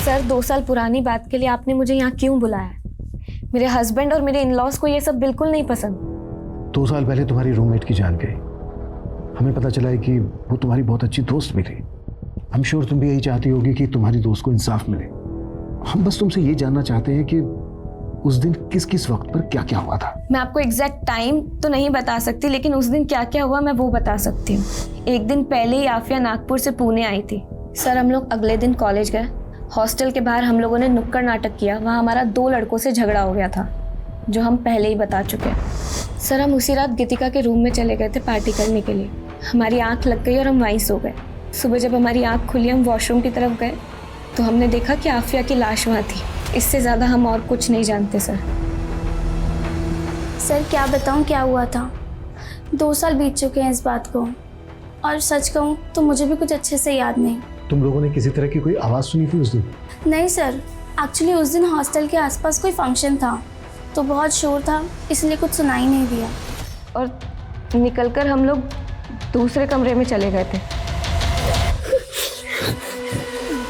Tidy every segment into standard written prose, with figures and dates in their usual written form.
Sir 2 साल पुरानी बात के लिए आपने मुझे यहाँ क्यों बुलाया? मेरे हस्बैंड और मेरे इन-लॉज को ये सब बिल्कुल नहीं पसंद। 2 साल पहले तुम्हारी रूममेट की जान गई। हमें पता चला है कि वो तुम्हारी बहुत अच्छी दोस्त भी थी। आई एम श्योर तुम भी यही चाहती होगी कि तुम्हारी दोस्त को इंसाफ मिले। हम बस तुमसे ये जानना चाहते हैं कि उस दिन किस किस वक्त पर क्या क्या हुआ था। मैं आपको एग्जैक्ट टाइम तो नहीं बता सकती, लेकिन उस दिन क्या क्या हुआ मैं वो बता सकती हूँ। एक दिन पहले ही आफिया नागपुर से पुणे आई थी। सर हम लोग अगले दिन कॉलेज गए। हॉस्टल के बाहर हम लोगों ने नुक्कड़ नाटक किया। वहाँ हमारा 2 लड़कों से झगड़ा हो गया था, जो हम पहले ही बता चुके हैं। सर हम उसी रात गीतिका के रूम में चले गए थे पार्टी करने के लिए। हमारी आँख लग गई और हम वहीं सो गए। सुबह जब हमारी आँख खुली हम वॉशरूम की तरफ गए तो हमने देखा कि आफिया की लाश वहाँ थी। इससे ज़्यादा हम और कुछ नहीं जानते सर। सर क्या बताऊं क्या हुआ था। 2 साल बीत चुके हैं इस बात को, और सच कहूं तो मुझे भी कुछ अच्छे से याद नहीं। तुम लोगों ने किसी तरह की कोई आवाज़ सुनी थी उस दिन? नहीं सर, एक्चुअली उस दिन हॉस्टल के आसपास कोई फंक्शन था तो बहुत शोर था, इसलिए कुछ सुनाई नहीं दिया। और निकलकर हम लोग दूसरे कमरे में चले गए थे।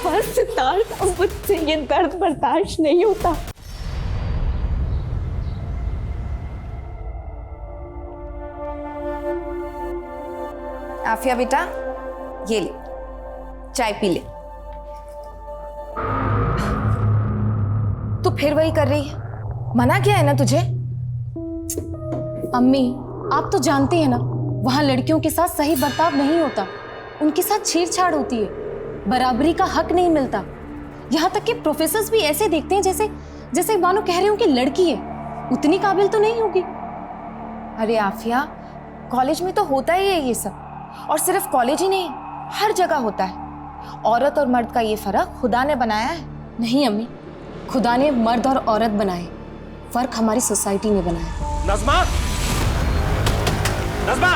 बस सितार, अब मुझसे ये दर्द बर्दाश्त नहीं होता। आफिया बेटा, ये ले चाय पी ले। तू फिर वही कर रही है, मना किया है ना तुझे? अम्मी आप तो जानती हैं ना, वहाँ लड़कियों के साथ सही बर्ताव नहीं होता, उनके साथ छेड़छाड़ होती है, बराबरी का हक नहीं मिलता। यहाँ तक कि प्रोफेसर्स भी ऐसे देखते हैं जैसे जैसे मानो कह रहे हो कि लड़की है, उतनी काबिल तो नहीं होगी। अरे आफिया, कॉलेज में तो होता ही है ये सब, और सिर्फ कॉलेज ही नहीं, हर जगह होता है। औरत और मर्द का ये फर्क खुदा ने बनाया है। नहीं अम्मी, खुदा ने मर्द और औरत बनाए, फर्क हमारी सोसाइटी ने बनाया। नज़मा, नज़मा,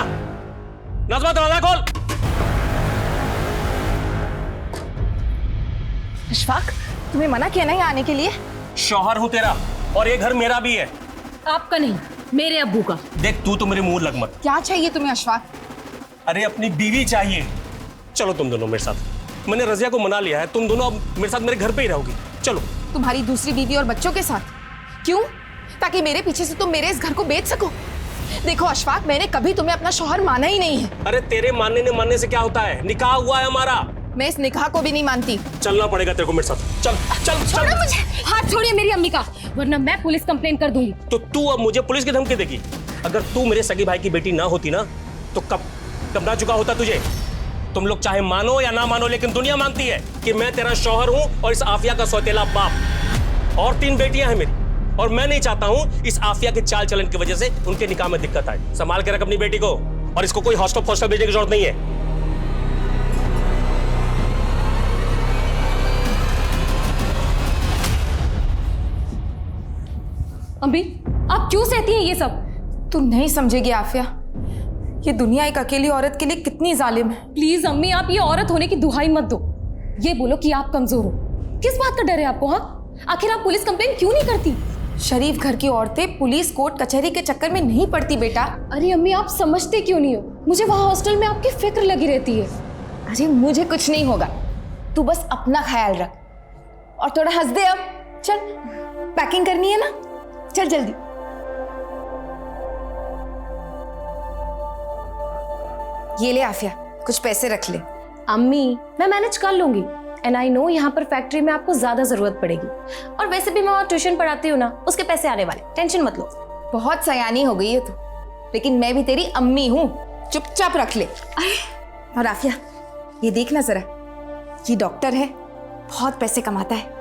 नज़मा दरवाजा खोल। अशफाक, तुम्हें मना किया ना यहाँ आने के लिए? शौहर हूँ तेरा, और ये घर मेरा भी है। आपका नहीं, मेरे अब्बू का। देख तू तो मेरे मुंह लग मत। क्या चाहिए तुम्हें अशफाक? अरे अपनी बीवी चाहिए। चलो तुम दोनों मेरे साथ। मैंने रज़िया को मना लिया है, तुम दोनों अब मेरे साथ मेरे घर पे ही रहोगी। चलो। तुम्हारी दूसरी बीवी और बच्चों के साथ? क्यों? ताकि मेरे पीछे से तुम मेरे इस घर को बेच सको? देखो अशफाक, मैंने कभी तुम्हें अपना शौहर माना ही नहीं है। अरे तेरे मानने से क्या होता है, निकाह हुआ है हमारा। मैं इस निकाह को भी नहीं मानती। चलना पड़ेगा तेरे को मेरे साथ। चल चल छोड़ो चल। मुझे। हाथ छोड़िए मेरी अम्मी का, वरना मैं पुलिस कंप्लेन कर दूंगी। तो तू अब मुझे पुलिस की धमकी देगी? अगर तू मेरे सगी भाई की बेटी ना होती ना, तो कब ना चुका होता तुझे। तुम लोग चाहे मानो या ना मानो, लेकिन दुनिया मानती है कि मैं तेरा शौहर हूं और इस आफिया का सौतेला बाप। और 3 बेटियां हैं मेरी, और मैं नहीं चाहता हूं इस आफिया के चाल चलन की वजह से उनके निकाह में दिक्कत आए। संभाल के रख अपनी बेटी को, और इसको कोई हॉस्टल भेजने की जरूरत नहीं है। अम्मी आप क्यों सहती हैं ये सब? तुम नहीं समझेगी आफिया, ये दुनिया एक अकेली औरत के लिए कितनी जालिम है। प्लीज अम्मी, आप ये औरत होने की दुहाई मत दो। ये बोलो कि आप कमजोर हो। किस बात का डर है आपको? हाँ, आखिर आप पुलिस कंप्लेन क्यों नहीं करती? शरीफ घर की औरतें पुलिस कोर्ट कचहरी के चक्कर में नहीं पड़ती बेटा। अरे अम्मी आप समझते क्यों नहीं हो? मुझे वहाँ हॉस्टल में आपकी फिक्र लगी रहती है। अरे मुझे कुछ नहीं होगा, तू बस अपना ख्याल रख, और थोड़ा हंस दे। अब चल, पैकिंग करनी है ना, चल जल्दी। ये ले आफिया, कुछ पैसे रख ले। अम्मी मैं मैनेज कर लूंगी, एंड आई नो यहाँ पर फैक्ट्री में आपको ज्यादा जरूरत पड़ेगी, और वैसे भी मैं वहाँ ट्यूशन पढ़ाती हूँ ना, उसके पैसे आने वाले, टेंशन मत लो। बहुत सयानी हो गई है तू, लेकिन मैं भी तेरी अम्मी हूँ, चुपचाप रख ले। और आफिया ये देखना जरा, ये डॉक्टर है, बहुत पैसे कमाता है।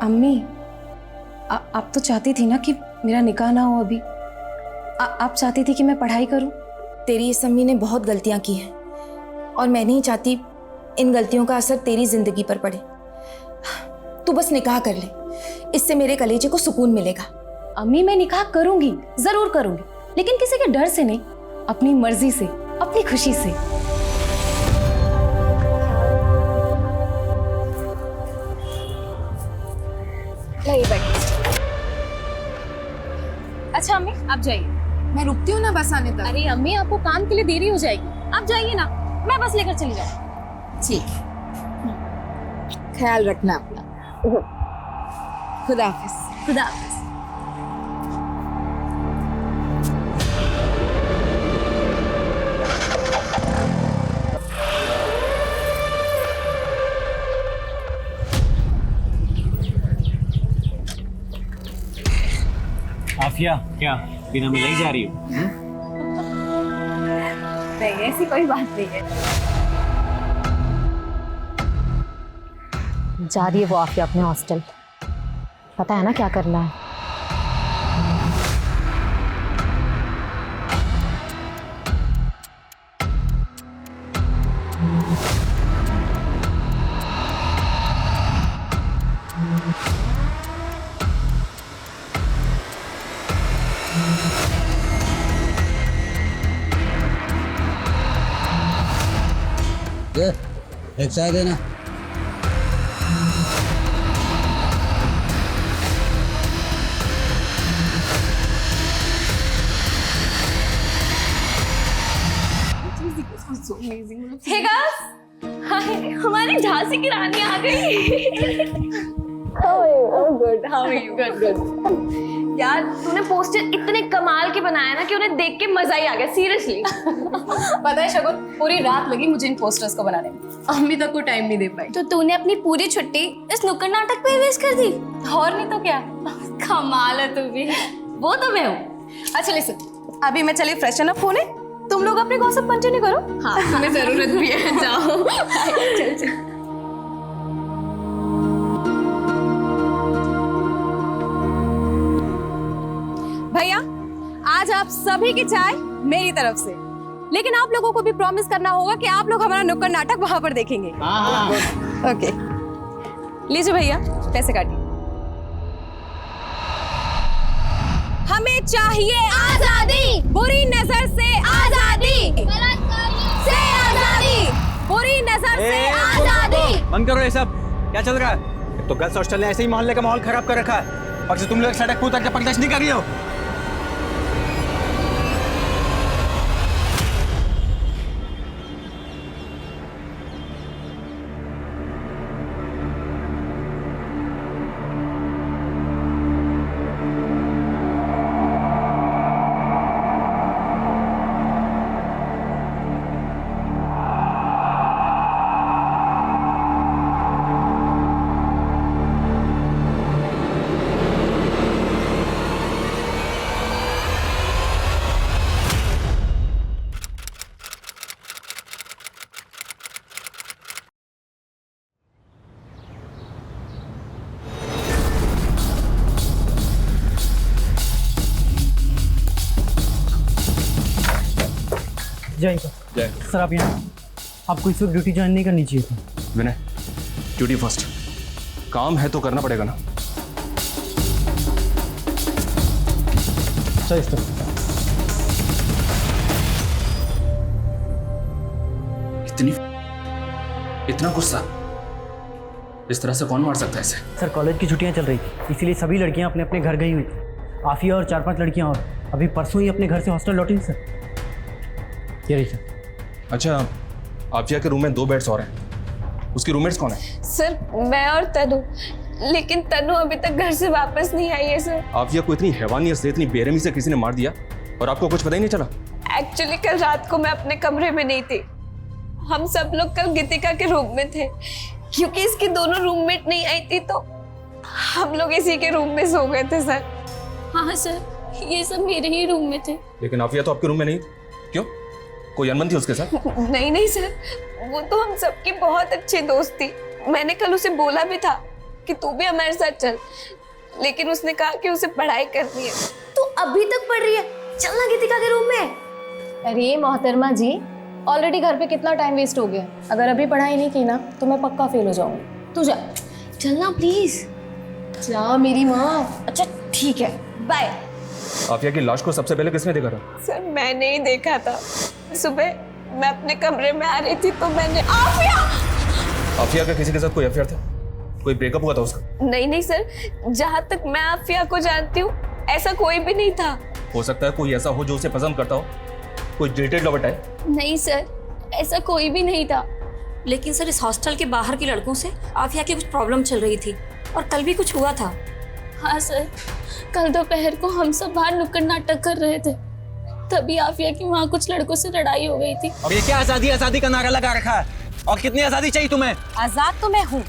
अम्मी आप तो चाहती थी ना कि मेरा निकाह ना हो अभी। आप चाहती थी कि मैं पढ़ाई करूं। तेरी इस अम्मी ने बहुत गलतियां की हैं, और मैं नहीं चाहती इन गलतियों का असर तेरी जिंदगी पर पड़े। तू बस निकाह कर ले, इससे मेरे कलेजे को सुकून मिलेगा। अम्मी मैं निकाह करूंगी, जरूर करूंगी, लेकिन किसी के डर से नहीं, अपनी मर्जी से, अपनी खुशी से। अच्छा अम्मी आप जाइए। मैं रुकती हूँ ना बस आने तक। अरे अम्मी आपको काम के लिए देरी हो जाएगी, आप जाइए ना, मैं बस लेकर चली जाऊँ। ठीक। ख्याल रखना अपना। खुदा हाफिज। खुदा हाफिज। आफिया, क्या बिना मिले ही जा रही हो? नहीं, ऐसी कोई बात नहीं है। जा रही है वो आफिया अपने हॉस्टल। पता है ना क्या करना है। एक चाय देना। हे गाइस, हाय, हमारी झांसी की रानी आ गई। Good, how are you? Good. यार तूने पोस्टर इतने कमाल के बनाया ना कि उन्हें देख के मजा ही आ गया, सीरियसली। पता है शगुन, पूरी रात लगी मुझे इन पोस्टर्स को बनाने में। अम्मी तक को टाइम नहीं दे पाई। तो तूने अपनी पूरी छुट्टी इस नुक्कड़ नाटक पे वेस्ट कर दी? और नहीं तो क्या। कमाल है तू भी। वो तो मैं हूँ। अच्छा लिसन, अभी मैं चली फ्रेशन अप होने, तुम लोग अपने गॉसिप कंटिन्यू करो। हाँ, तुम्हें जरूरत भी है, जाओ। चल चल। भैया, आज आप सभी की चाय मेरी तरफ से, लेकिन आप लोगों को भी प्रॉमिस करना होगा कि आप लोग हमारा नुक्कड़ नाटक वहां पर देखेंगे। ओके, लीजिए भैया, पैसे काटिए। हमें चाहिए आजादी, बुरी नजर से आजादी, से आजादी, बुरी नजर से आजादी। बंद करो ये सब। क्या चल रहा है? तो गर्ल्स हॉस्टल ने ऐसे ही मोहल्ले का माहौल खराब कर रखा है, और तुम लोग सड़क पर उतर के प्रदर्शन नहीं कर रही हो। जय सर, आप यहाँ आपको इस वक्त ड्यूटी ज्वाइन नहीं करनी चाहिए थी। विनय, ड्यूटी फर्स्ट। काम है तो करना पड़ेगा ना। चल इस तरफ। इतना गुस्सा इस तरह से कौन मार सकता है इसे? सर, कॉलेज की छुट्टियाँ चल रही थी, इसीलिए सभी लड़कियाँ अपने अपने घर गई हुई थी। आफिया और 4-5 लड़कियाँ और अभी परसों ही अपने घर से हॉस्टल लौटी सर। ये रही सर। अच्छा, आफिया के रूम में 2 बेड्स और हैं। उसकी रूममेट्स कौन है? सर, मैं और तनु, लेकिन तनु अभी तक घर से वापस नहीं आई है सर। आफिया को इतनी हैवानियत से, इतनी बेरहमी से किसी ने मार दिया और आपको कुछ पता ही नहीं चला? एक्चुअली कल रात को मैं अपने कमरे में नहीं थी। हम सब लोग कल गीतिका के रूम में थे, क्योंकि इसकी दोनों रूममेट नहीं आई थी तो हम लोग इसी के रूम में सो गए थे सर। हाँ सर, ये सब मेरे ही रूम में थे। लेकिन आफिया तो आपके रूम में नहीं। क्यों? कोई अनबन थी उसके साथ? नहीं सर, वो तो हम सबकी बहुत अच्छी दोस्त थी। मैंने कल उसे बोला भी था कि तू भी हमारे साथ चल, लेकिन उसने कहा कि उसे पढ़ाई करनी है। तू अभी तक पढ़ रही है? चलना गीतिका के रूम में। अरे मोहतरमा जी, ऑलरेडी घर पे कितना टाइम वेस्ट हो गया। अगर अभी पढ़ाई नहीं की ना तो मैं पक्का फेल हो जाऊंगी। तू जा, चलना प्लीज। जा मेरी माँ। अच्छा ठीक है, बाय। आफिया की लाश को सबसे पहले किसने देखा था? सर, मैंने ही देखा था। सुबह मैं अपने कमरे में आ रही थी तो मैंने आफिया का किसी के साथ कोई अफेयर था? कोई ब्रेकअप हुआ था उसका? नहीं सर, जहाँ तक मैं आफिया को जानती हूँ ऐसा कोई भी नहीं था। हो सकता है कोई ऐसा हो जो उसे पसंद करता हो, कोई डेटेड लवर टाइप। नहीं सर, ऐसा कोई भी नहीं था। लेकिन सर इस हॉस्टल के बाहर के लड़कों से आफिया की कुछ प्रॉब्लम चल रही थी और कल भी कुछ हुआ था। हाँ सर, कल दोपहर को हम सब बाहर नुक्कड़ नाटक कर रहे थे, तभी आफिया की वहाँ कुछ लड़कों से लड़ाई हो गई थी। और ये क्या आजादी आजादी का नारा लगा रखा है? और कितनी आजादी चाहिए तुम्हें? आजाद तो मैं हूँ,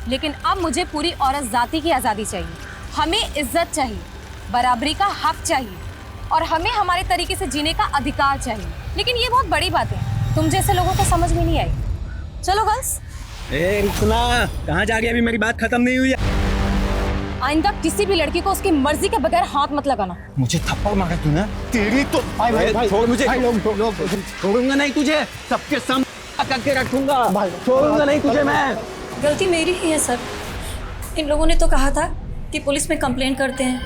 लेकिन अब मुझे पूरी औरत जाति की आजादी चाहिए। हमें इज्जत चाहिए, बराबरी का हक चाहिए और हमें हमारे तरीके से जीने का अधिकार चाहिए। लेकिन ये बहुत बड़ी बात है, तुम जैसे लोगों को समझ में नहीं आई। चलो गर्ल्स। ए रुकना, कहाँ जा रही है? अभी मेरी बात खत्म नहीं हुई है। आइंदा किसी भी लड़की को उसकी मर्जी के बगैर हाथ मत लगाना। मुझे थप्पड़ मारा तूने? तेरी तो भाई छोड़ मुझे। छोड़ूंगा नहीं तुझे, सबके सामने करके रखूंगा। छोड़ूंगा नहीं तुझे मैं। गलती मेरी ही है सर। इन लोगों ने तो कहा था कि पुलिस में कंप्लेंट करते हैं,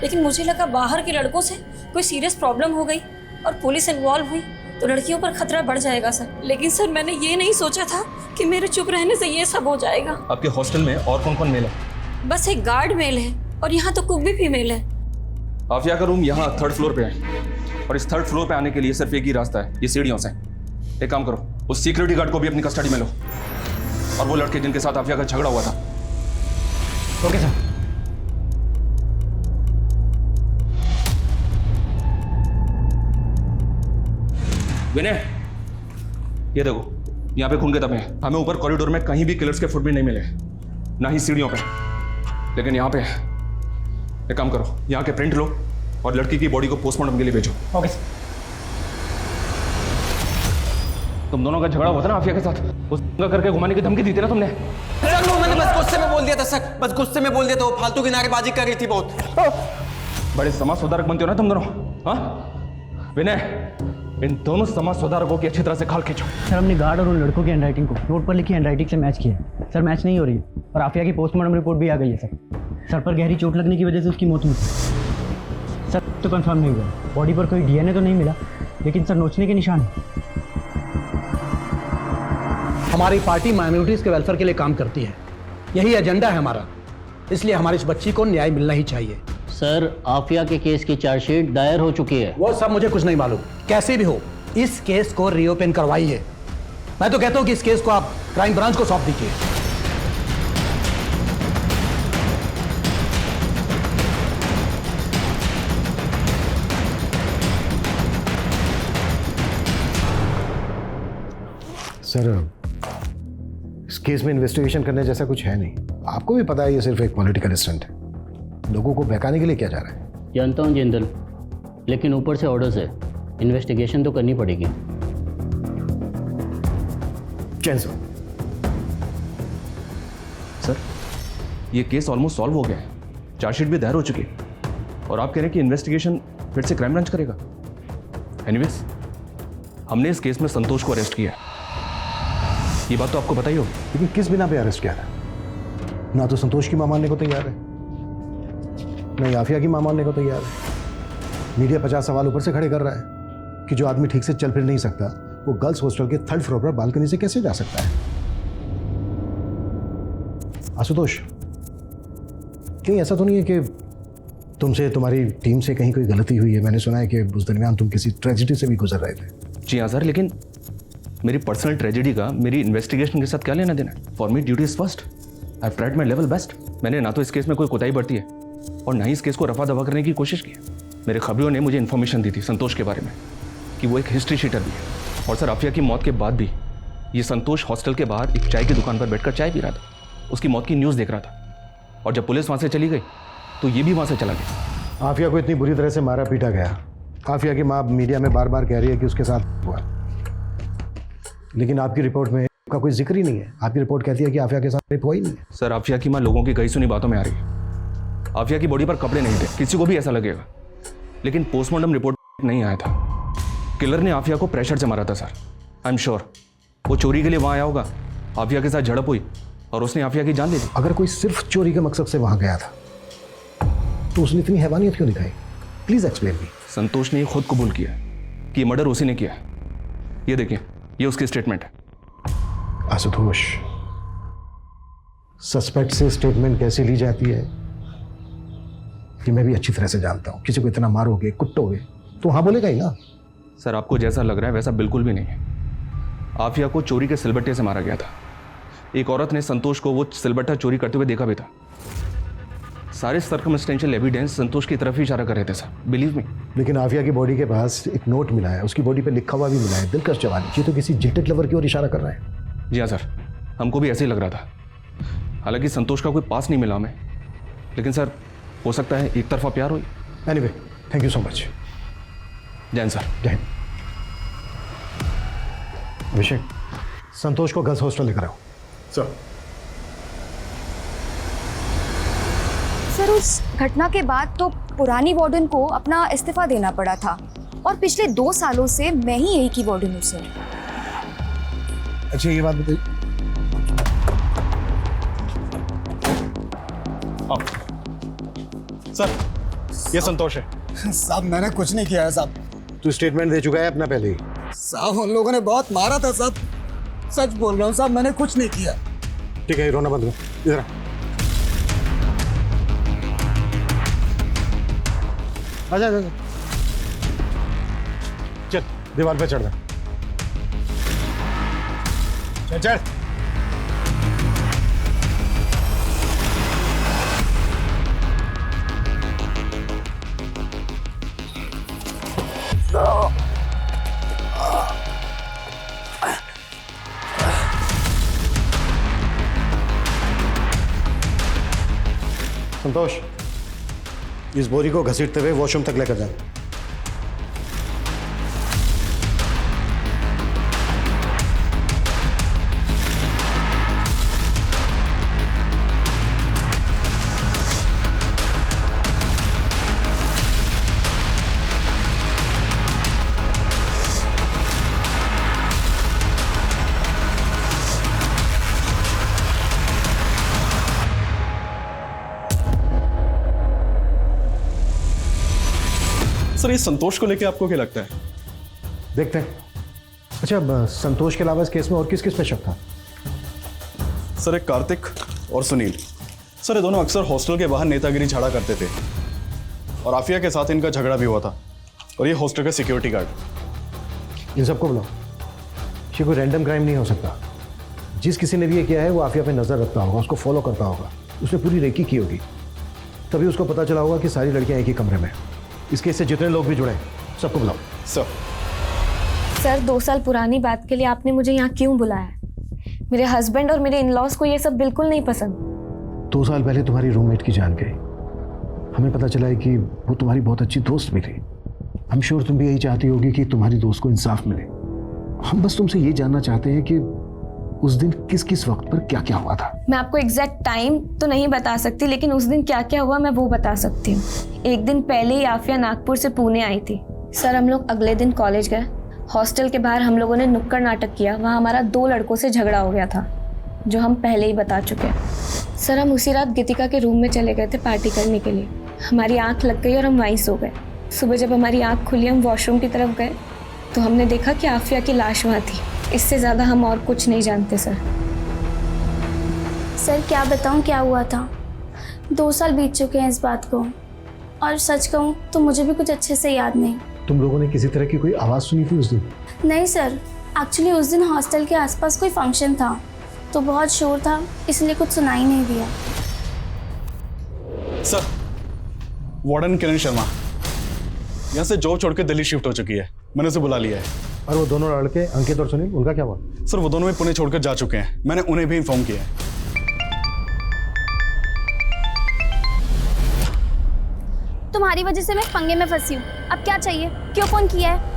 लेकिन मुझे लगा बाहर के लड़कों से कोई सीरियस प्रॉब्लम हो गई और पुलिस इन्वॉल्व हुई तो लड़कियों पर खतरा बढ़ जाएगा सर। लेकिन सर मैंने ये नहीं सोचा था कि मेरे चुप रहने से ये सब हो जाएगा। आपके हॉस्टल में और कौन कौन मेल है? बस एक गार्ड मेल है और यहाँ तो कुक भी फीमेल है। आफिया का रूम यहाँ 3rd फ्लोर पे है और इस 3rd फ्लोर पे आने के लिए सिर्फ एक ही रास्ता है, ये सीढ़ियों से। एक काम करो, उस सिक्योरिटी गार्ड को भी अपनी कस्टडी में लो और वो लड़के जिनके साथ आफिया का झगड़ा हुआ था। Okay sir. विनय, ये देखो, यहाँ पे खून के धब्बे हैं। हमें ऊपर कॉरिडोर में कहीं भी किलर्स के फुटप्रिंट नहीं मिले, ना ही सीढ़ियों पे, लेकिन यहाँ पे एक काम करो, यहाँ के प्रिंट लो और लड़की की बॉडी को पोस्टमार्टम के लिए भेजो। Okay sir. तुम दोनों का झगड़ा हुआ था ना आफिया के साथ, उस करके घुमाने की धमकी दी थी ना तुमने? मैंने बस गुस्से में बोल दिया था सर, बस गुस्से में बोल दिया था। वो फालतू की नारेबाजी कर रही थी बहुत। बड़े समाज सुधारक बनते हो ना तुम दोनों, हाँ? विनय, इन दोनों समाज सुधारकों की अच्छी तरह से खाल खींचो। सर हमने गार्ड और उन लड़कों की हैंडराइटिंग को नोट पर लिखी हैंडराइटिंग से मैच किया। सर मैच नहीं हो रही है और आफिया की पोस्टमार्टम रिपोर्ट भी आ गई है सर। सर पर गहरी चोट लगने की वजह से उसकी मौत हुई। सर तो कंफर्म नहीं हुआ, बॉडी पर कोई डीएनए तो नहीं मिला, लेकिन सर नोचने के निशान है। हमारी पार्टी माइनॉरिटीज के वेलफेयर के लिए काम करती है, यही एजेंडा है हमारा, इसलिए हमारी इस बच्ची को न्याय मिलना ही चाहिए। सर आफिया के केस की चार्जशीट दायर हो चुकी है। वो सब मुझे कुछ नहीं मालूम, कैसे भी हो इस केस को रीओपन करवाइए। मैं तो कहता हूं कि इस केस को आप क्राइम ब्रांच को सौंप दीजिए। सर इस केस में इन्वेस्टिगेशन करने जैसा कुछ है नहीं। आपको भी पता है ये सिर्फ एक पॉलिटिकल स्टंट है, लोगों को बहकाने के लिए किया जा रहा है। जानता हूँ जिंदल, लेकिन ऊपर से ऑर्डर्स है, इन्वेस्टिगेशन तो करनी पड़ेगी। चैन सर ये केस ऑलमोस्ट सॉल्व हो गया है, चार्जशीट भी दायर हो चुकी है और आप कह रहे हैं कि इन्वेस्टिगेशन फिर से क्राइम ब्रांच करेगा। एनीवेज, हमने इस केस में संतोष को अरेस्ट किया, ये बात तो आपको पता ही होगी। लेकिन किस बिना पे अरेस्ट किया था? ना तो संतोष की मां मानने को तैयार है, ना आफिया की मां मानने को तैयार है। मीडिया 50 सवाल ऊपर से खड़े कर रहा है कि जो आदमी ठीक से चल फिर नहीं सकता वो गर्ल्स हॉस्टल के 3rd फ्लोर पर बालकनी से कैसे जा सकता है? आशुतोष, कहीं ऐसा तो नहीं है कि तुमसे तुम्हारी टीम से कहीं कोई गलती हुई है? मैंने सुना है कि उस दरमियान तुम किसी ट्रेजेडी से भी गुजर रहे थे। जी हाँ सर, लेकिन मेरी पर्सनल ट्रेजेडी का मेरी इन्वेस्टिगेशन के साथ क्या लेना देना? For me duty is first, I have tried my level best. मैंने ना तो इस केस में कोई कोताही बरती है और ना ही इस केस को रफा दफा करने की कोशिश की है। मेरे खबरों ने मुझे इन्फॉर्मेशन दी थी संतोष के बारे में कि वो एक हिस्ट्री शीटर भी है, और सर आफिया की मौत के बाद भी ये संतोष हॉस्टल के बाहर एक चाय की दुकान पर बैठकर चाय पी रहा था, उसकी मौत की न्यूज़ देख रहा था, और जब पुलिस वहाँ से चली गई तो ये भी वहाँ से चला गया। आफिया को इतनी बुरी तरह से मारा पीटा गया। आफिया की माँ मीडिया में बार बार कह रही है कि उसके साथ हुआ, लेकिन आपकी रिपोर्ट में का कोई जिक्र ही नहीं है। आपकी रिपोर्ट कहती है कि आफिया के साथ रेप हुआ ही नहीं है। सर आफिया की माँ लोगों की कई सुनी बातों में आ रही है। आफिया की बॉडी पर कपड़े नहीं थे, किसी को भी ऐसा लगेगा, लेकिन पोस्टमार्टम रिपोर्ट नहीं आया था। किलर ने आफिया को प्रेशर से मारा था सर। आई एम श्योर वो चोरी के लिए वहाँ आया होगा, आफिया के साथ झड़प हुई और उसने आफिया की जान ले ली। अगर कोई सिर्फ चोरी के मकसद से वहाँ गया था तो उसने इतनी हैवानियत क्यों दिखाई? Please explain me. संतोष ने खुद कबूल किया कि मर्डर उसी ने किया। ये देखिए, ये उसकी स्टेटमेंट है। आशुतोष, सस्पेक्ट से स्टेटमेंट कैसे ली जाती है कि मैं भी अच्छी तरह से जानता हूं। किसी को इतना मारोगे, कुटोगे तो हाँ बोलेगा ही ना। सर आपको जैसा लग रहा है वैसा बिल्कुल भी नहीं है। आफिया को चोरी के सिलबट्टे से मारा गया था। एक औरत ने संतोष को वो सिलबट्टा चोरी करते हुए देखा भी था। सारे सर्कमस्टेंशियल एविडेंस संतोष की तरफ ही इशारा कर रहे थे सर, बिलीव मी। लेकिन आफिया की बॉडी के पास एक नोट मिला है, उसकी बॉडी पे लिखा हुआ भी मिला है, दिलकश जवानी। ये तो किसी जिल्टेड लवर की ओर इशारा कर रहा है। जी हाँ सर, हमको भी ऐसे ही लग रहा था। हालांकि संतोष का कोई पास नहीं मिला हमें, लेकिन सर हो सकता है एक तरफा प्यार हो। Anyway, thank you so much. Jain sir. जय हिंद। अभिषेक, संतोष को गर्ल्स हॉस्टल लेकर आओ। सर। सर, उस घटना के बाद तो पुरानी वार्डन को अपना इस्तीफा देना पड़ा था और पिछले 2 सालों से मैं ही यही की वार्डन हूँ सर। अच्छा, ये बात बताइए। सर, ये संतोष है। साहब, मैंने कुछ नहीं किया है साहब। तू स्टेटमेंट दे चुका है अपना पहले ही। साहब, उन लोगों ने बहुत मारा था साहब। सच बोल रहा हूँ साहब, मैंने कुछ नहीं किया। ठीक है, रोना बंद करो। इधर आ जा। चल, दीवार पे चढ़ जा। चल चल। संतोष, इस बोरी को घसीटते हुए वॉशरूम तक लेकर जाए। सर, ये संतोष को लेके आपको क्या लगता है? देखते हैं। अच्छा, संतोष के अलावा इस केस में और किस किस पे शक था? सर, एक कार्तिक और सुनील। सर, ये दोनों अक्सर हॉस्टल के बाहर नेतागिरी झाड़ा करते थे और आफिया के साथ इनका झगड़ा भी हुआ था। और ये हॉस्टल का सिक्योरिटी गार्ड। इन सबको बुलाओ। ये कोई रैंडम क्राइम नहीं हो सकता। जिस किसी ने भी ये किया है वो आफिया पे नजर रखता होगा, उसको फॉलो करता होगा, उसने पूरी रेकी की होगी, तभी उसको पता चला होगा कि सारी लड़कियां एक ही कमरे में। इस केस से जितने लोग भी जुड़े सबको बुलाओ। सर, 2 साल पुरानी बात के लिए आपने मुझे यहाँ क्यों बुलाया? मेरे हस्बैंड और मेरे इन-लॉज को ये सब बिल्कुल नहीं पसंद। 2 साल पहले तुम्हारी रूममेट की जान गई। हमें पता चला है कि वो तुम्हारी बहुत अच्छी दोस्त भी थी। आई एम श्योर तुम भी यही चाहती होगी कि तुम्हारी दोस्त को इंसाफ मिले। हम बस तुमसे ये जानना चाहते हैं कि उस दिन किस किस वक्त पर क्या क्या हुआ था। मैं आपको एग्जैक्ट टाइम तो नहीं बता सकती, लेकिन उस दिन क्या क्या हुआ मैं वो बता सकती हूँ। एक दिन पहले ही आफिया नागपुर से पुणे आई थी। सर, हम लोग अगले दिन कॉलेज गए। हॉस्टल के बाहर हम लोगों ने नुक्कड़ नाटक किया। वहाँ हमारा 2 लड़कों से झगड़ा हो गया था, जो हम पहले ही बता चुके हैं। सर, हम उसी रात गीतिका के रूम में चले गए थे पार्टी करने के लिए। हमारी आँख लग गई और हम वहीं सो गए। सुबह जब हमारी आँख खुली, हम वॉशरूम की तरफ गए तो हमने देखा कि आफिया की लाश वहाँ थी। इससे ज़्यादा हम और कुछ नहीं जानते सर। सर, क्या बताऊं क्या हुआ था। 2 साल बीत चुके हैं इस बात को, और सच कहूं तो मुझे भी कुछ अच्छे से याद नहीं। तुम लोगों ने किसी तरह की कोई आवाज़ सुनी थी उस दिन? नहीं सर, एक्चुअली उस दिन हॉस्टल के आसपास कोई फंक्शन था तो बहुत शोर था, इसलिए कुछ सुनाई नहीं दिया। सर, वार्डन किरण शर्मा यहाँ से जॉब छोड़ के दिल्ली शिफ्ट हो चुकी है। मैंने उसे बुला लिया है। और वो दोनों लड़के अंकित और सुनील, उनका क्या हुआ? सर, वो दोनों भी पुणे छोड़कर जा चुके हैं। मैंने उन्हें भी इन्फॉर्म किया है। तुम्हारी वजह से मैं पंगे में फंसी हूँ। अब क्या चाहिए? क्यों फोन किया है?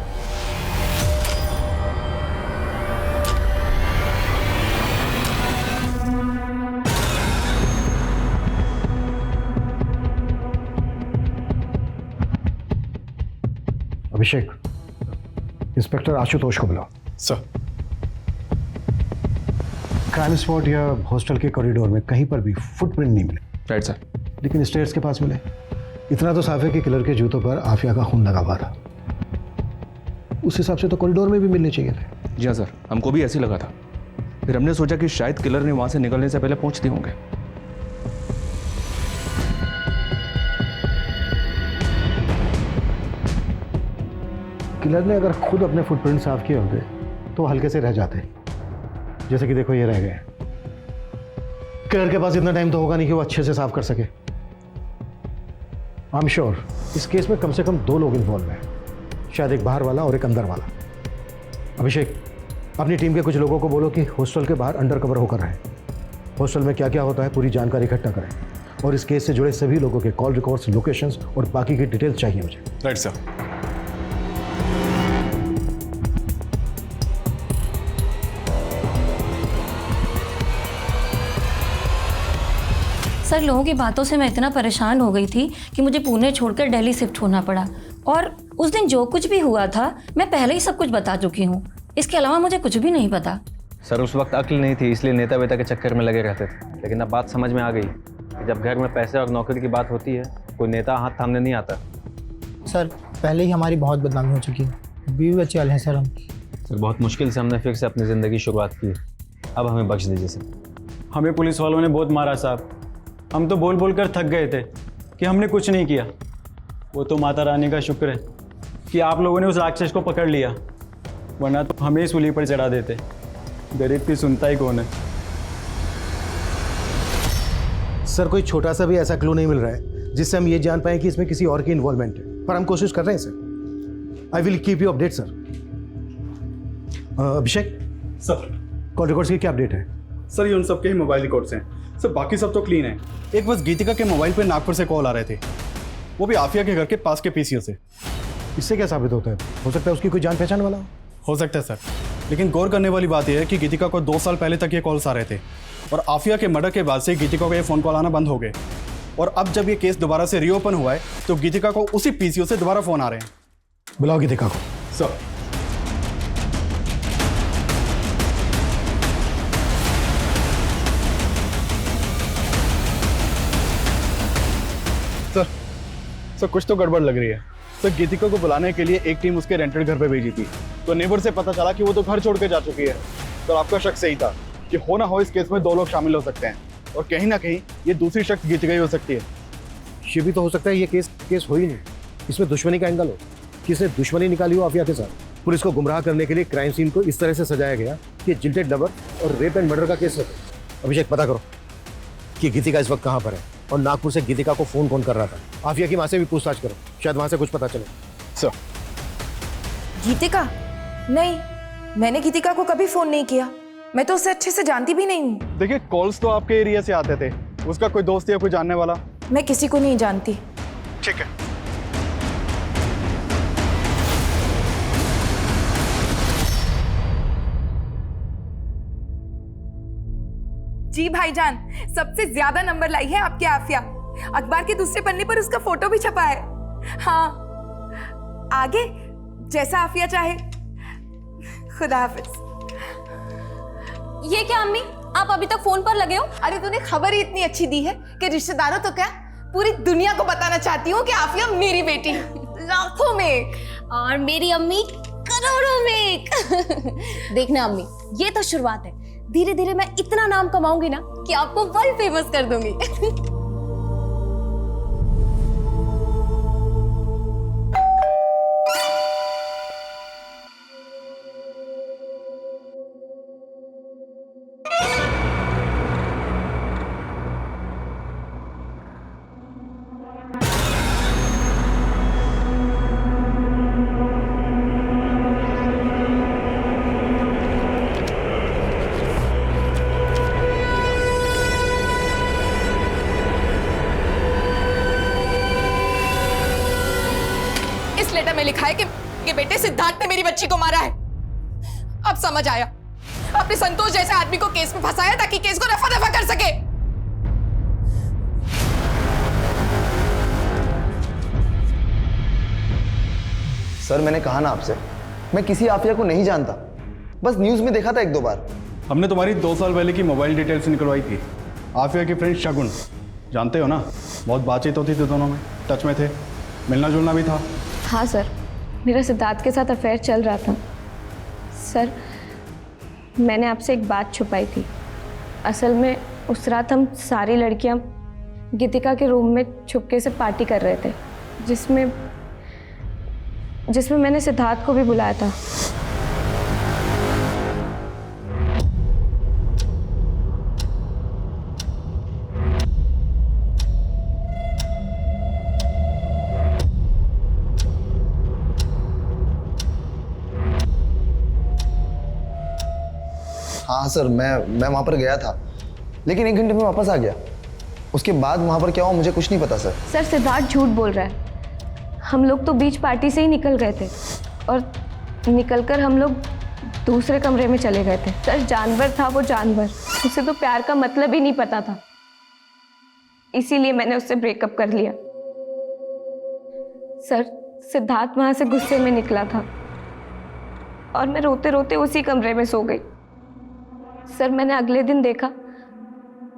अभिषेक, इंस्पेक्टर आशुतोष को बुलाओ। सर। क्राइम स्पॉट या हॉस्टल के कॉरिडोर में कहीं पर भी फुटप्रिंट नहीं मिले। Right sir. लेकिन स्टेयर्स के पास मिले। इतना तो साफ है कि किलर के जूतों पर आफिया का खून लगा हुआ था। उस हिसाब से तो कॉरिडोर में भी मिलने चाहिए थे। जी हाँ सर, हमको भी ऐसे ही लगा था। फिर हमने सोचा कि शायद किलर ने वहां से निकलने से पहले पहुंच दिए होंगे। किलर ने अगर खुद अपने फुटप्रिंट साफ किए होते तो वो हल्के से रह जाते, जैसे कि देखो ये रह गए। क्लेयर के पास इतना टाइम तो होगा नहीं कि वो अच्छे से साफ कर सके। आई एम श्योर इस केस में कम से कम 2 लोग इन्वॉल्व हैं, शायद एक बाहर वाला और एक अंदर वाला। अभिषेक, अपनी टीम के कुछ लोगों को बोलो कि हॉस्टल के बाहर अंडर कवर होकर रहें। हॉस्टल में क्या क्या होता है पूरी जानकारी इकट्ठा करें, और इस केस से जुड़े सभी लोगों के कॉल रिकॉर्ड्स, लोकेशंस और बाकी की डिटेल्स चाहिए मुझे। Right sir. सर, लोगों की बातों से मैं इतना परेशान हो गई थी कि मुझे पुणे छोड़कर दिल्ली शिफ्ट होना पड़ा। और उस दिन जो कुछ भी हुआ था मैं पहले ही सब कुछ बता चुकी हूँ। इसके अलावा मुझे कुछ भी नहीं पता। सर उस वक्त अक्ल नहीं थी, इसलिए नेता वेता के चक्कर में लगे रहते थे। लेकिन अब बात समझ में आ गई कि जब घर में पैसे और नौकरी की बात होती है, कोई नेता हाथ थामने नहीं आता। सर पहले ही हमारी बहुत बदनामी हो चुकी है, बीवी बच्चे वाले हैं सर हम। सर बहुत मुश्किल से हमने फिर से अपनी ज़िंदगी की शुरुआत की, अब हमें बख्श दीजिए सर। हमें पुलिस वालों ने बहुत मारा साहब, हम तो बोल बोल कर थक गए थे कि हमने कुछ नहीं किया। वो तो माता रानी का शुक्र है कि आप लोगों ने उस राक्षस को पकड़ लिया, वरना तो हमें सूली पर चढ़ा देते। गरीब की सुनता ही कौन है। सर कोई छोटा सा भी ऐसा क्लू नहीं मिल रहा है जिससे हम ये जान पाए कि इसमें किसी और की इन्वॉल्वमेंट है, पर हम कोशिश कर रहे हैं sir. I will keep you update sir. Abhishek sir, call records की क्या अपडेट है? सर ये उन सबके ही मोबाइल रिकॉर्ड्स हैं सर, बाकी सब तो क्लीन है। एक बस गीतिका के मोबाइल पे नागपुर से कॉल आ रहे थे, वो भी आफिया के घर के पास के पीसीओ से। इससे क्या साबित होता है? हो सकता है उसकी कोई जान पहचान वाला हो सकता है सर, लेकिन गौर करने वाली बात यह है कि गीतिका को 2 साल पहले तक ये कॉल्स आ रहे थे, और आफिया के मर्डर के बाद से गीतिका को ये फ़ोन कॉल आना बंद हो गए। और अब जब ये केस दोबारा से रीओपन हुआ है तो गीतिका को उसी पीसीओ से दोबारा फ़ोन आ रहे हैं। बुलाओ गीतिका को। सर। सर कुछ तो गड़बड़ लग रही है। सर गीतिका को बुलाने के लिए एक टीम उसके रेंटेड घर पे भेजी थी, तो नेबर से पता चला कि वो तो घर छोड़ के जा चुकी है। तो आपका शक सही था कि हो ना हो इस केस में 2 लोग शामिल हो सकते हैं, और कहीं ना कहीं ये दूसरी शख्स गीतिका ही हो सकती है। ये भी तो हो सकता है ये केस हो ही नहीं, इसमें दुश्मनी का एंगल हो, किसने दुश्मनी निकाली हो आफिया के साथ। पुलिस को गुमराह करने के लिए क्राइम सीन को इस तरह से सजाया गया कि जिल्टेड लवर और रेप एंड मर्डर का केस है। अभिषेक पता करो कि गीतिका इस वक्त कहाँ पर है, और नागपुर से गीतिका को फोन कौन कर रहा था। आफिया की माँ से भी पूछताछ करो, शायद वहां से कुछ पता चले। सर। गीतिका? नहीं, मैंने गीतिका को कभी फोन नहीं किया, मैं तो उसे अच्छे से जानती भी नहीं हूँ। देखिए कॉल्स तो आपके एरिया से आते थे, उसका कोई दोस्त या कोई जानने वाला? मैं किसी को नहीं जानती। ठीक है। जी भाईजान, सबसे ज्यादा नंबर लाई है आपकी आफिया। अखबार के दूसरे पन्ने पर उसका फोटो भी छपा है। हाँ, आगे जैसा आफिया चाहे। खुदा हाफिज। ये क्या अम्मी, आप अभी तक फोन पर लगे हो? अरे तूने खबर ही इतनी अच्छी दी है कि रिश्तेदारों तो क्या पूरी दुनिया को बताना चाहती हूँ कि आफिया मेरी बेटी लाखों में और मेरी अम्मी करोड़ों में। देखना अम्मी, ये तो शुरुआत है, धीरे धीरे मैं इतना नाम कमाऊंगी ना कि आपको वर्ल्ड फेमस कर दूंगी। लेटर में लिखा है कि बेटे सिद्धार्थ ने मेरी बच्ची को मारा है। अब समझ आया, अपने संतोष जैसे आदमी को केस में फंसाया ताकि केस को रफा दफा कर सके। सर मैंने कहा ना आपसे, मैं किसी आफिया को नहीं जानता, बस न्यूज में देखा था 1-2 बार। हमने तुम्हारी 2 साल पहले की मोबाइल डिटेल्स निकलवाई थी। आफिया के फ्रेंड शगुन, जानते हो ना, बहुत बातचीत होती थी, दोनों में टच में थे, मिलना जुलना भी था। हाँ सर, मेरा सिद्धार्थ के साथ अफेयर चल रहा था। सर मैंने आपसे एक बात छुपाई थी। असल में उस रात हम सारी लड़कियां गीतिका के रूम में छुपके से पार्टी कर रहे थे, जिसमें मैंने सिद्धार्थ को भी बुलाया था। हाँ सर, मैं वहाँ पर गया था, लेकिन 1 घंटे में वापस आ गया। उसके बाद वहाँ पर क्या हुआ मुझे कुछ नहीं पता सर। सर सिद्धार्थ झूठ बोल रहा है। हम लोग तो बीच पार्टी से ही निकल गए थे और निकलकर हम लोग दूसरे कमरे में चले गए थे। सर जानवर था वो जानवर, उसे तो प्यार का मतलब ही नहीं पता था, इसीलिए मैंने उससे ब्रेकअप कर लिया। सर सिद्धार्थ वहां से गुस्से में निकला था और मैं रोते रोते उसी कमरे में सो गई। सर मैंने अगले दिन देखा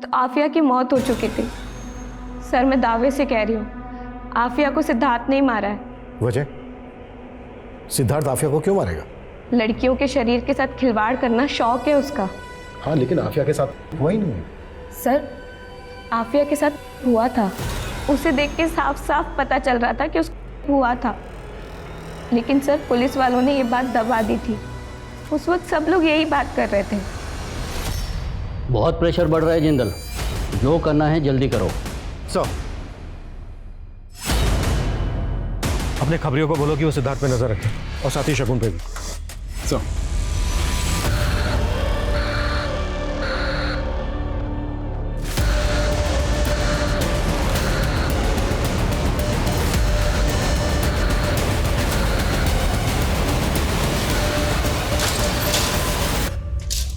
तो आफिया की मौत हो चुकी थी। सर मैं दावे से कह रही हूँ आफिया को सिद्धार्थ नहीं मारा है। वजह? सिद्धार्थ आफिया को क्यों मारेगा? लड़कियों के शरीर के साथ खिलवाड़ करना शौक है उसका। हाँ लेकिन आफिया के साथ हुआ ही नहीं। सर आफिया के साथ हुआ था, उसे देख के साफ साफ पता चल रहा था कि उसको हुआ था, लेकिन सर पुलिस वालों ने ये बात दबा दी थी। उस वक्त सब लोग यही बात कर रहे थे। बहुत प्रेशर बढ़ रहा है जिंदल, जो करना है जल्दी करो। सर अपने खबरियों को बोलो कि वो सिद्धार्थ पे नजर रखे और साथ ही शगुन पे भी। सर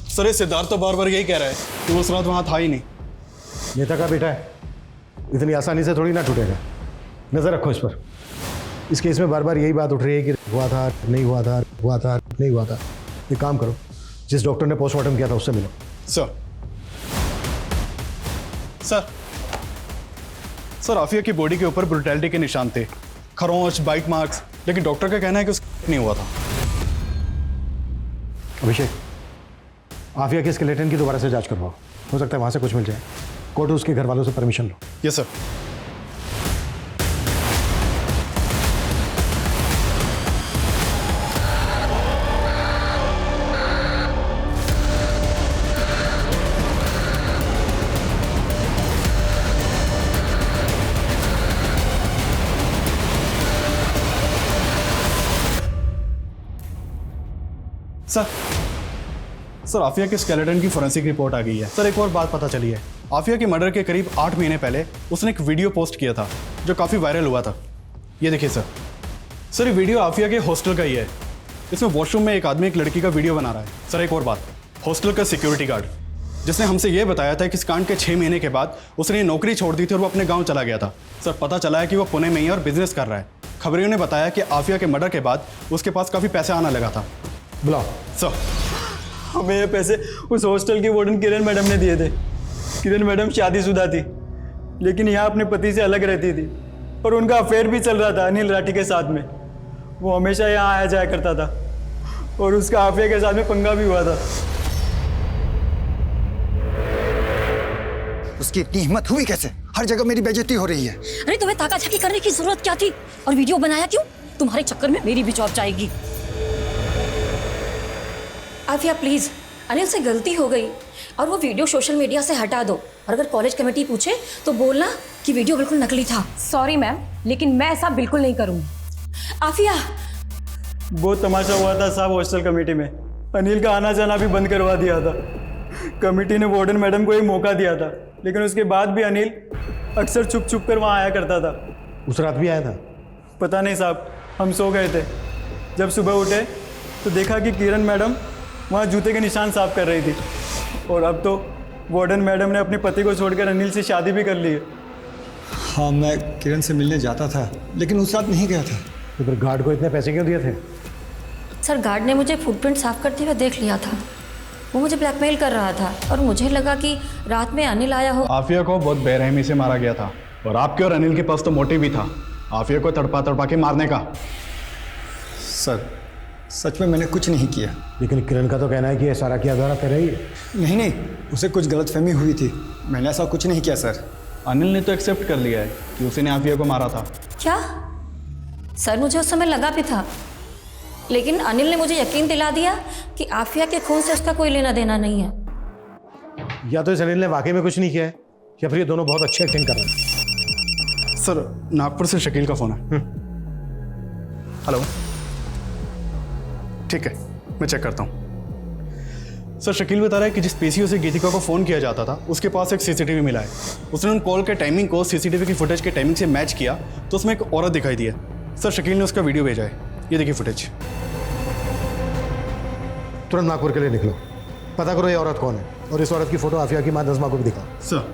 सर ये सिद्धार्थ तो बार बार यही कह रहा है कि वो उस रात वहाँ था ही नहीं। नेता का बेटा है, इतनी आसानी से थोड़ी ना टूटेगा। नजर रखो इस पर। इस केस में बार बार यही बात उठ रही है कि हुआ था नहीं हुआ था, हुआ था नहीं हुआ था। एक काम करो, जिस डॉक्टर ने पोस्टमार्टम किया था उससे मिलो। सर सर सर आफिया की बॉडी के ऊपर ब्रुटैलिटी के निशान थे, खरोंच, बाइट मार्क्स, लेकिन डॉक्टर का कहना है कि उसका नहीं हुआ था। अभिषेक, आफिया के स्केलेटन की दोबारा से जांच करवाओ, हो सकता है वहां से कुछ मिल जाए। कोर्ट उसके घर वालों से परमिशन लो। Yes sir. सर आफिया के स्केलेटन की फोरेंसिक रिपोर्ट आ गई है। सर एक और बात पता चली है, आफिया के मर्डर के करीब 8 महीने पहले उसने एक वीडियो पोस्ट किया था जो काफ़ी वायरल हुआ था। ये देखिए सर। सर ये वीडियो आफिया के हॉस्टल का ही है। इसमें वॉशरूम में एक आदमी एक लड़की का वीडियो बना रहा है। सर एक और बात, हॉस्टल का सिक्योरिटी गार्ड जिसने हमसे ये बताया था कि इस कांड के 6 महीने के बाद उसने नौकरी छोड़ दी थी और वो अपने गाँव चला गया था। सर पता चला है कि वो पुणे में ही और बिजनेस कर रहा है। खबरियों ने बताया कि आफिया के मर्डर के बाद उसके पास काफ़ी पैसे आना लगा था। बुलाओ। सर हमें ये पैसे उस हॉस्टल की वार्डन किरण मैडम ने दिए थे। किरण मैडम शादीशुदा थी, लेकिन यहाँ अपने पति से अलग रहती थी और उनका अफेयर भी चल रहा था अनिल राठी के साथ में। वो हमेशा यहाँ आया जाया करता था और उसका आफिया के साथ में पंगा भी हुआ था। उसकी इतनी हिम्मत हुई कैसे? हर जगह मेरी बेइज्जती हो रही है। अरे तुम्हें ताकाझाकी करने की जरूरत क्या थी? और वीडियो बनाया क्यों? तुम्हारे चक्कर में मेरी भी जॉब जाएगी। आफिया प्लीज, अनिल से गलती हो गई और वो वीडियो सोशल मीडिया से हटा दो। और अगर कॉलेज कमेटी पूछे तो बोलना कि वीडियो बिल्कुल नकली था। सॉरी मैम, लेकिन मैं ऐसा बिल्कुल नहीं करूँगी। आफिया, बहुत तमाशा हुआ था साहब हॉस्टल कमेटी में। अनिल का आना जाना भी बंद करवा दिया था। कमेटी ने वार्डन मैडम को एक मौका दिया था, लेकिन उसके बाद भी अनिल अक्सर छुप छुप कर वहाँ आया करता था। उस रात भी आया था? पता नहीं साहब, हम सो गए थे। जब सुबह उठे तो देखा कि किरण मैडम वहाँ जूते के निशान साफ कर रही थी। और अब तो वार्डन मैडम ने अपने पति को छोड़कर अनिल से शादी भी कर ली है। हाँ, मैं किरण से मिलने जाता था, लेकिन उस रात नहीं गया था। तो फिर गार्ड को इतने पैसे क्यों दिए थे? सर गार्ड ने मुझे फुटप्रिंट साफ करते हुए देख लिया था। वो मुझे ब्लैकमेल कर रहा था और मुझे लगा कि रात में अनिल आया हो। आफिया को बहुत बेरहमी से मारा गया था और आपके और अनिल के पास तो मोटिव भी था आफिया को तड़पा तड़पा के मारने का। सर सच में मैंने कुछ नहीं किया। लेकिन किरण का तो कहना है कि ये सारा किया धरा कर रही है। नहीं नहीं, उसे कुछ गलतफहमी हुई थी। मैंने ऐसा कुछ नहीं किया सर। अनिल ने तो एक्सेप्ट कर लिया है कि उसने आफिया को मारा था। क्या? सर मुझे उस समय लगा भी था, लेकिन अनिल ने मुझे यकीन दिला दिया कि आफिया के खून से उसका कोई लेना देना नहीं है। या तो इस अनिल ने वाकई में कुछ नहीं किया है, या फिर ये दोनों बहुत अच्छी एक्टिंग कर रहे हैं। सर नागपुर से शकील का फोन है। हेलो, ठीक है मैं चेक करता हूँ। सर शकील बता रहा है कि जिस पीसीओ से गीतिका को फ़ोन किया जाता था उसके पास एक सीसीटीवी मिला है। उसने उन कॉल के टाइमिंग को सीसीटीवी की फुटेज के टाइमिंग से मैच किया तो उसमें एक औरत दिखाई दी है। सर शकील ने उसका वीडियो भेजा है, ये देखिए फुटेज। तुरंत नागपुर के लिए निकलो, पता करो ये औरत कौन है और इस औरत की फोटो आफिया की माँ नज़मा को भी दिखाओ। सर।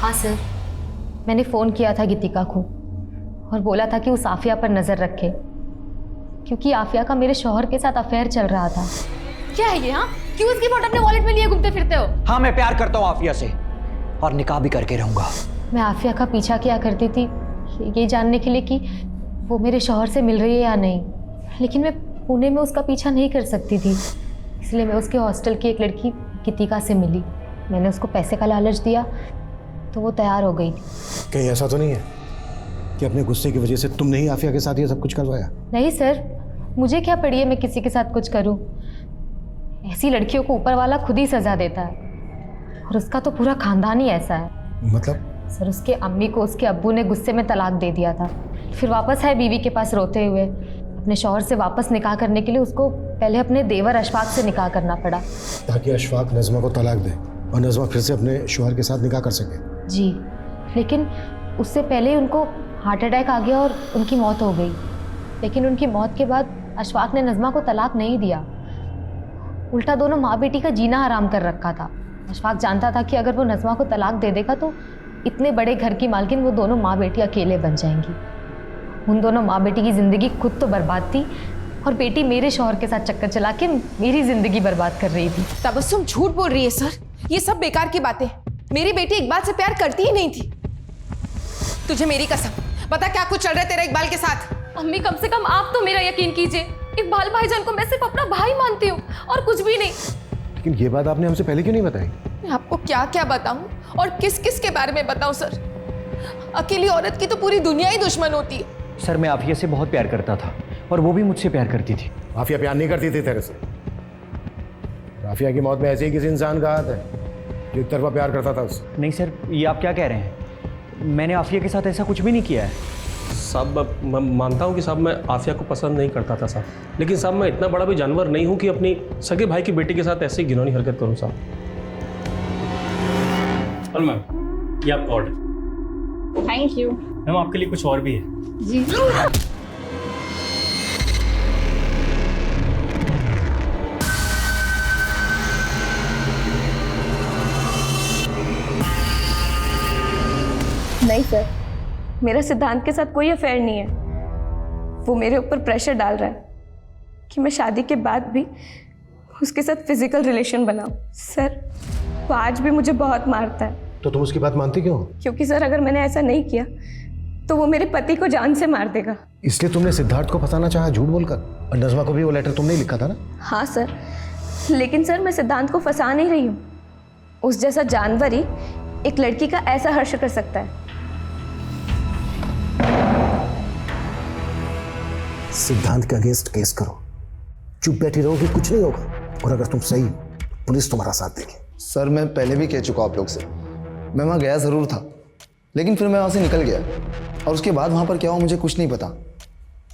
हाँ सर, मैंने फ़ोन किया था गीतिका को और बोला था कि उस आफिया पर नज़र रखे, क्योंकि आफिया का मेरे शौहर के साथ अफेयर चल रहा था। क्या है ये? हाँ, क्यों उसकी फोटो अपने वॉलेट में लिए घूमते फिरते हो? हाँ, मैं प्यार करता हूँ आफिया से और निकाह भी करके रहूंगा। मैं आफिया का पीछा किया करती थी ये जानने के लिए कि वो मेरे शौहर से मिल रही है या नहीं, लेकिन मैं पुणे में उसका पीछा नहीं कर सकती थी, इसलिए मैं उसके हॉस्टल की एक लड़की गीतिका से मिली। मैंने उसको पैसे का लालच दिया तो वो तैयार हो गई। कहीं ऐसा तो नहीं है कि अपने गुस्से की वजह से तुमने ही आफिया के साथ ये सब कुछ करवाया? नहीं सर, मुझे क्या पड़ी है मैं किसी के साथ कुछ करूं। ऐसी लड़कियों को ऊपर वाला खुद ही सजा देता है और उसका तो पूरा खानदान ही ऐसा है। मतलब? सर, उसके अम्मी को उसके अब्बू ने गुस्से में तलाक दे दिया था, फिर वापस आए बीवी के पास रोते हुए। अपने शौहर से वापस निकाह करने के लिए उसको पहले अपने देवर अशफाक से निकाह करना पड़ा, ताकि अशफाक नज़मा को तलाक दे और नज़मा फिर से अपने शौहर के साथ निकाह कर सके। जी, लेकिन उससे पहले ही उनको हार्ट अटैक आ गया और उनकी मौत हो गई। लेकिन उनकी मौत के बाद अशफाक ने नज़मा को तलाक नहीं दिया, उल्टा दोनों माँ बेटी का जीना हराम कर रखा था। अशफाक जानता था कि अगर वो नज़मा को तलाक दे देगा तो इतने बड़े घर की मालकिन वो दोनों माँ बेटी अकेले बन जाएंगी। उन दोनों माँ बेटी की ज़िंदगी खुद तो बर्बाद थी और बेटी मेरे शौहर के साथ चक्कर चला के मेरी ज़िंदगी बर्बाद कर रही थी। तबस्सुम झूठ बोल रही है सर, ये सब बेकार की बातें। मेरी बेटी इकबाल से प्यार करती ही नहीं थी। तुझे मेरी कसम बता क्या कुछ चल रहा है तेरे इकबाल के साथ? अम्मी, कम से कम आप तो मेरा यकीन कीजिए। इकबाल भाईजान को मैं सिर्फ अपना भाई मानती हूँ और कुछ भी नहीं। लेकिन ये बात आपने हमसे पहले क्यों नहीं बताई? मैं आपको क्या क्या बताऊं और किस किस के बारे में बताऊं सर? अकेली औरत की तो पूरी दुनिया ही दुश्मन होती है। सर, मैं आफिया से बहुत प्यार करता था और वो भी मुझसे प्यार करती थी। आफिया प्यार नहीं करती थी तेरे से। आफिया की मौत में ऐसे ही किसी इंसान का हाथ है जो एक तरफा प्यार करता था उससे। नहीं सर, ये आप क्या कह रहे हैं? मैंने आफिया के साथ ऐसा कुछ भी नहीं किया है। साहब, मैं मानता हूँ कि साहब मैं आफिया को पसंद नहीं करता था साहब, लेकिन साहब मैं इतना बड़ा भी जानवर नहीं हूँ कि अपनी सगे भाई की बेटी के साथ ऐसी घिनौनी हरकत करूँ साहब। हेलो मैम, ये आपका ऑर्डर। थैंक यू मैम, आपके लिए कुछ और भी है। जी। नहीं सर, मेरा सिद्धांत के साथ कोई अफेयर नहीं है। वो मेरे ऊपर प्रेशर डाल रहा है कि मैं शादी के बाद भी उसके साथ फिजिकल रिलेशन बनाऊं। सर, वो आज भी मुझे बहुत मारता है। तो तुम उसकी बात मानती क्यों? क्योंकि सर, अगर मैंने ऐसा नहीं किया तो वो मेरे पति को जान से मार देगा। इसलिए तुमने सिद्धार्थ को फंसाना चाहा झूठ बोलकर, और नज़मा को भी वो लेटर तुमने ही लिखा था ना? हाँ सर, लेकिन सर मैं सिद्धांत को फंसा नहीं रही हूँ। उस जैसा जानवर ही एक लड़की का ऐसा हर्ष कर सकता है। सिद्धांत के अगेंस्ट केस करो, चुप बैठी रहोगी कुछ नहीं होगा, और अगर तुम सही हो पुलिस तुम्हारा साथ देगी। सर, मैं पहले भी कह चुका आप लोग से, मैं वहाँ गया ज़रूर था, लेकिन फिर मैं वहाँ से निकल गया और उसके बाद वहाँ पर क्या हुआ मुझे कुछ नहीं पता।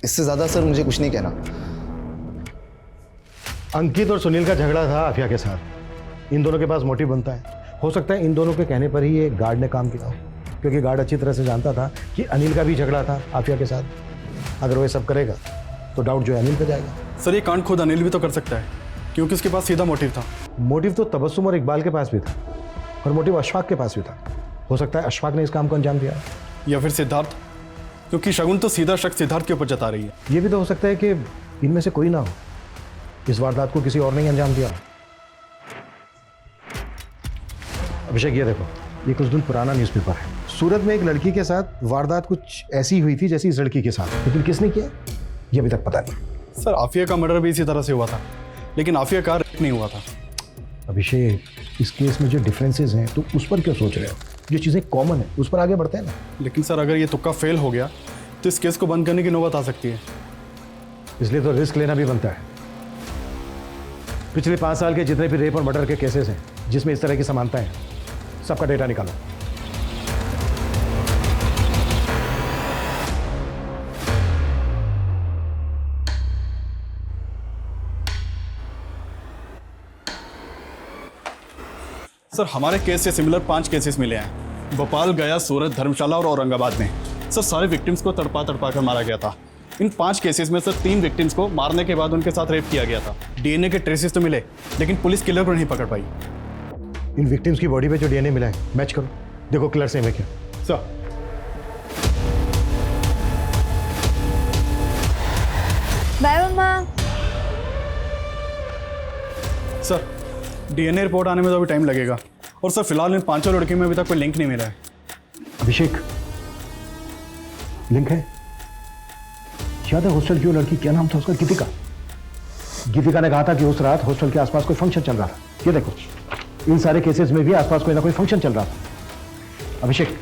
इससे ज़्यादा सर मुझे कुछ नहीं कहना। अंकित और सुनील का झगड़ा था आफिया के साथ। इन दोनों के पास मोटिव बनता है। हो सकता है इन दोनों के कहने पर ही ये गार्ड ने काम किया हो, क्योंकि गार्ड अच्छी तरह से जानता था कि अनिल का भी झगड़ा था आफिया के साथ। अगर वो ये सब करेगा तो डाउट जो है अनिल पे जाएगा। सर, ये कांड खुद अनिल भी तो कर सकता है, क्योंकि उसके पास सीधा मोटिव था। मोटिव तो तबस्सुम और इकबाल के पास भी था, और मोटिव अशफाक के पास भी था। हो सकता है अशफाक ने इस काम को अंजाम दिया, या फिर सिद्धार्थ, क्योंकि शगुन तो सीधा शक सिद्धार्थ के ऊपर जता रही है। ये भी तो हो सकता है कि इनमें से कोई ना हो, इस वारदात को किसी और ने अंजाम दिया। अभिषेक, ये देखो, ये कुछ दिन पुराना न्यूज़पेपर है। सूरत में एक लड़की के साथ वारदात कुछ ऐसी हुई थी जैसी इस लड़की के साथ, लेकिन किसने किया ये अभी तक पता नहीं। सर, आफिया का मर्डर भी इसी तरह से हुआ था, लेकिन आफिया का रेप नहीं हुआ था। अभिषेक, इस केस में जो डिफरेंसेस हैं तो उस पर क्यों सोच रहे हो? जो चीज़ें कॉमन है उस पर आगे बढ़ते हैं ना। लेकिन सर, अगर ये तुक्का फेल हो गया तो इस केस को बंद करने की नौबत आ सकती है। इसलिए तो रिस्क लेना भी बनता है। पिछले 5 साल के जितने भी रेप और मर्डर के केसेस हैं जिसमें इस तरह की समानताएं हैं, सबका डेटा निकालो। सर हमारे केस से सिमिलर 5 केसेस मिले हैं, भोपाल, गया, सूरत, धर्मशाला और औरंगाबाद में। सर सारे विक्टिम्स को तड़पा कर मारा गया था। इन 5 केसेस में सर 3 विक्टिम्स को मारने के बाद उनके साथ रेप किया गया था। डीएनए के ट्रेसेस तो मिले, लेकिन पुलिस किलर को नहीं पकड़ पाई। इन विक्टिम्स की बॉडी पे जो डीएनए मिला है मैच करो, देखो किलर सेम है क्या। सर बाय मम्मा। सर डीएनए रिपोर्ट आने में तो अभी टाइम लगेगा, और सर फिलहाल इन 5 लड़कियों में अभी तक कोई लिंक नहीं मिला है। अभिषेक, लिंक है? याद है हॉस्टल की वो लड़की, क्या नाम था उसका? गीतिका। गीतिका ने कहा था कि उस रात हॉस्टल के आसपास कोई फंक्शन चल रहा था। ये देखो, इन सारे केसेस में भी आसपास कोई ना कोई फंक्शन चल रहा था। अभिषेक,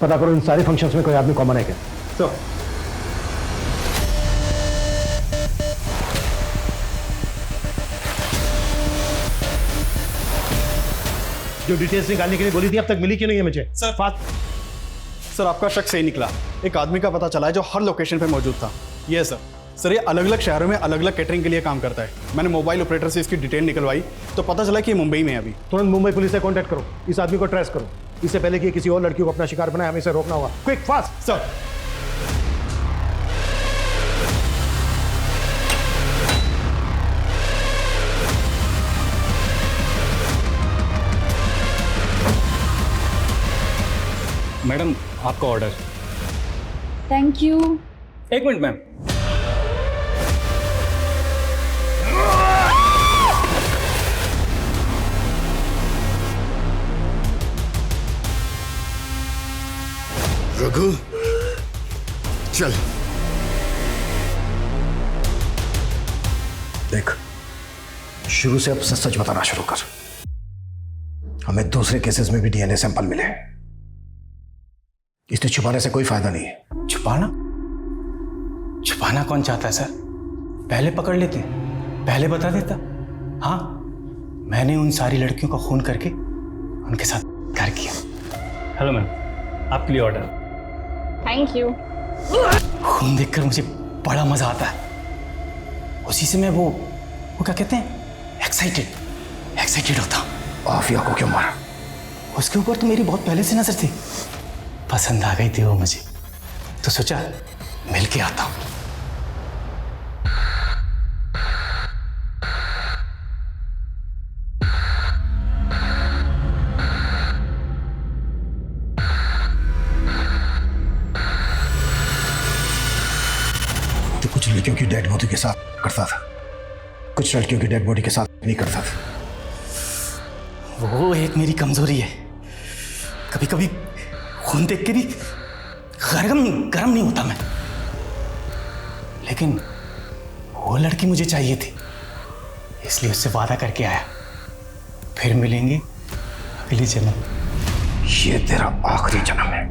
पता करो इन सारे फंक्शंस में कोई आदमी कॉमन है क्या? सर जो डिटेल्स निकालने के लिए बोली थी अब तक मिली क्यों नहीं है मुझे? सर आपका शक सही निकला। एक आदमी का पता चला है जो हर लोकेशन पे मौजूद था। ये सर ये अलग अलग शहरों में अलग अलग कैटरिंग के लिए काम करता है। मैंने मोबाइल ऑपरेटर से इसकी डिटेल निकलवाई तो पता चला कि ये मुंबई में है। अभी तुरंत मुंबई पुलिस से कांटेक्ट करो, इस आदमी को ट्रेस करो। इससे पहले कि किसी और लड़की को अपना शिकार बनाए, हमें इसे रोकना होगा। Quick fast. सर मैडम आपका order. Thank you. 1 minute ma'am. Raghu चल। देख, शुरू से अब सच बताना शुरू कर। हमें दूसरे केसेस में भी डीएनए सैंपल मिले, इसलिए छुपाने से कोई फायदा नहीं है। छुपाना? छुपाना कौन चाहता है सर? पहले पकड़ लेते, पहले बता देता। हाँ, मैंने उन सारी लड़कियों का खून करके उनके साथ प्यार किया। हेलो मैम, आपके लिए ऑर्डर। Thank you. खून देखकर मुझे बड़ा मजा आता है। उसी से मैं वो क्या कहते हैं, एक्साइटेड होता हूँ। आफिया को क्यों मारा? उसके ऊपर तो मेरी बहुत पहले से नजर थी, पसंद आ गई थी वो मुझे, तो सोचा मिल के आता हूं। तो कुछ लड़कियों की डेड बॉडी के साथ करता था, कुछ लड़कियों की डेड बॉडी के साथ नहीं करता था। वो एक मेरी कमजोरी है। कभी कभी खून देख के भी गरम नहीं होता मैं, लेकिन वो लड़की मुझे चाहिए थी, इसलिए उससे वादा करके आया। फिर मिलेंगे अगली जन्म। ये तेरा आखिरी जन्म है।